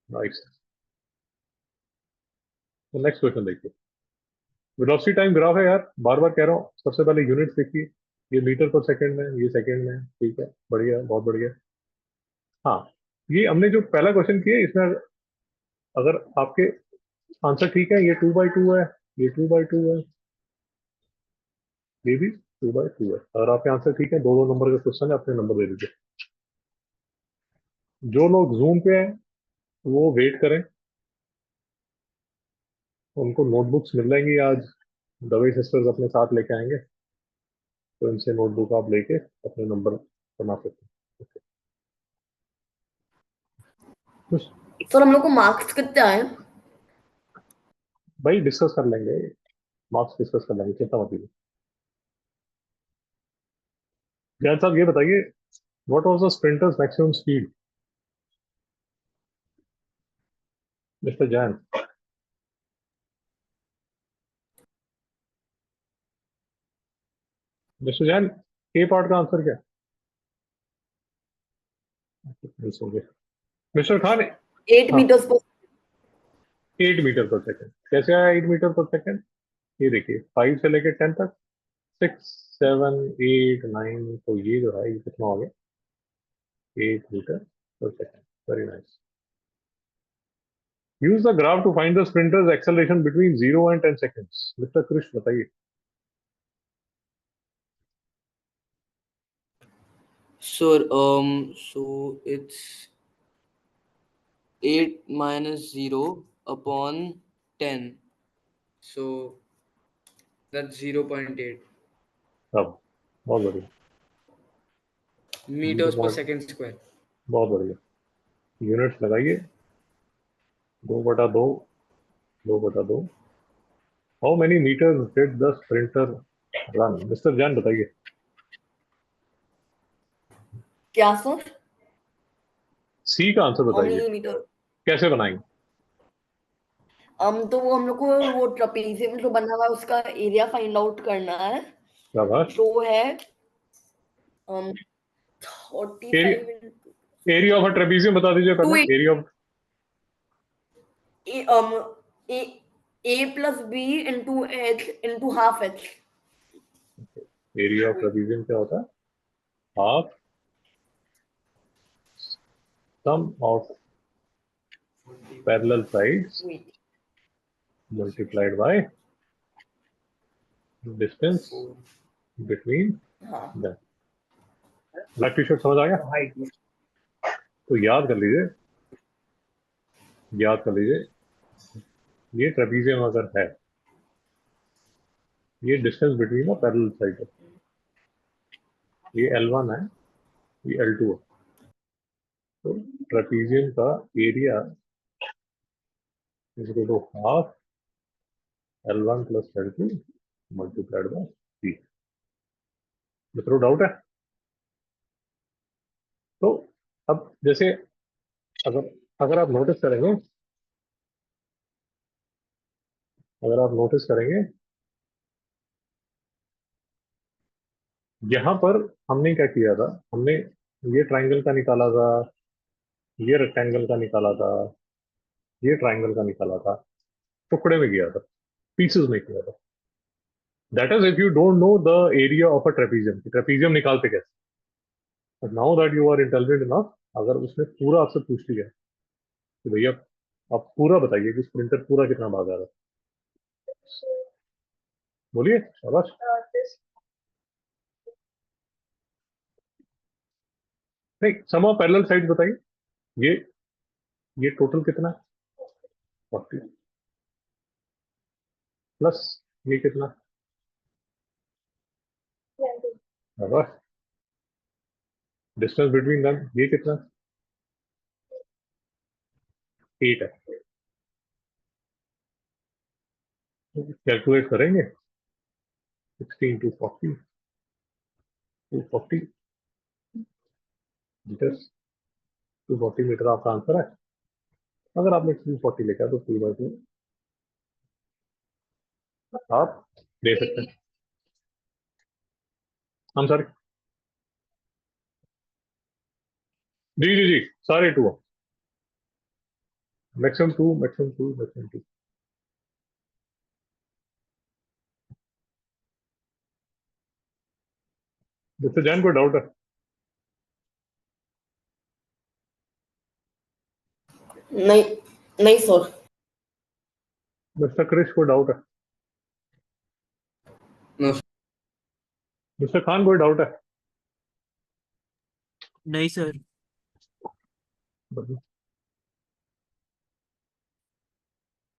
Nice. तो next question देखिए। Velocity time graph है यार, बार बार कह रहा हूँ। सबसे पहले यूनिट देखिए, ये मीटर पर सेकंड में, ये सेकंड में, ठीक है, बढ़िया, बहुत बढ़िया। हाँ, ये हमने जो पहला क्वेश्चन किया इसमें अगर आपके आंसर ठीक है, ये 2/2 है, ये 2/2 है, ये भी 2/2 है। अगर आपके आंसर ठीक है, दो दो नंबर का क्वेश्चन है, अपने नंबर दे दीजिए। जो लोग जूम पे हैं वो वेट करें, उनको नोटबुक्स मिल जाएंगी आज, दवाई सिस्टर्स अपने साथ लेके आएंगे, तो इनसे नोटबुक आप लेके अपने नंबर बना सकते हैं। कुछ सर हम लोग को मार्क्स कितने आए? भाई डिस्कस कर लेंगे, मार्क्स डिस्कस कर लेंगे, चिंता मत कीजिए। जैन साहब ये बताइए, what was the sprinters maximum speed? Mister Jain, mister Jain, के पार्ट का आंसर क्या है? मिस्टर खान। 8 हाँ, मीटर्स पर। 8 मीटर पर सेकेंड। कैसे आया 8 मीटर पर सेकेंड? ये देखिए, 5 से लेके 10 तक, 6, 7, 8, 9, तो ये जो है ये कितना हो गया? 8 metre per second. Very nice. Use the graph to find the sprinter's acceleration between 0 and 10 seconds। Mister Krishna बताइए। Sure. So it's 8 minus 0 upon 10. So that's 0.8 अब बहुत बढ़िया, zero meters per point second square. बहुत बढ़िया। यूनिट्स लगाइए, 2/2, 2/2। How many metre did the sprinter run? Mister Jain बताइए। क्या sir? C का आंसर हाउ बताइए, मेनी मीटर? कैसे बनाएंगे? तो वो हम लोग को वो ट्रपेजियम जो बना हुआ है उसका एरिया फाइंड आउट करना है, क्या बात। जो है 45 area, area of a trapezium बता दीजिए टू पहले, area of. A A plus B into H into half H. Area of trapezium क्या होता है? Half sum of parallel sides multiplied by distance between हाँ। देम। ब्लैक टी शर्ट समझ आ गया? तो याद कर लीजिए, याद कर लीजिए, ये ट्रेपीजियम अगर है, ये distance between the parallel side है, ये L1 है, ये L2 है। तो ट्रेपीजियम का area is equal to half L1 plus L2 multiplied by C. मित्रों डाउट है? तो अब जैसे अगर अगर आप नोटिस करेंगे, अगर आप नोटिस करेंगे, यहाँ पर हमने क्या किया था, हमने ये ट्राइंगल का निकाला था, ये रेक्टेंगल का निकाला था, ये ट्राइंगल का निकाला था, टुकड़े में किया था, पीसेस में किया था। That is if you don't know the area of a trapezium, trapezium निकालते कैसे। But now that you are intelligent enough, अगर उसने पूरा आपसे पूछ लिया कि भैया आप पूरा बताइए कि स्प्रिंटर पूरा कितना भाग आ रहा है, बोलिए शाबाश। नहीं, सम ऑफ पैरेलल साइड्स बताइए। ये ये टोटल कितना है? 40 प्लस ये कितना? शाबाश। डिस्टेंस बिटवीन देम ये कितना? 8 है। कैलकुलेट करेंगे, 16 टू 40 मीटर, 240 मीटर आपका आंसर है। अगर आपने 240 लिखा है तो 2/2 आप दे सकते हैं। हम सर, जी जी जी, सारे 2। Maximum two, maximum two, maximum two. Mister Jain को डाउट है? नहीं नहीं सर। मिस्टर क्रिश को डाउट है? No. मिस्टर खान को डाउट है? नहीं सर। बढ़िया।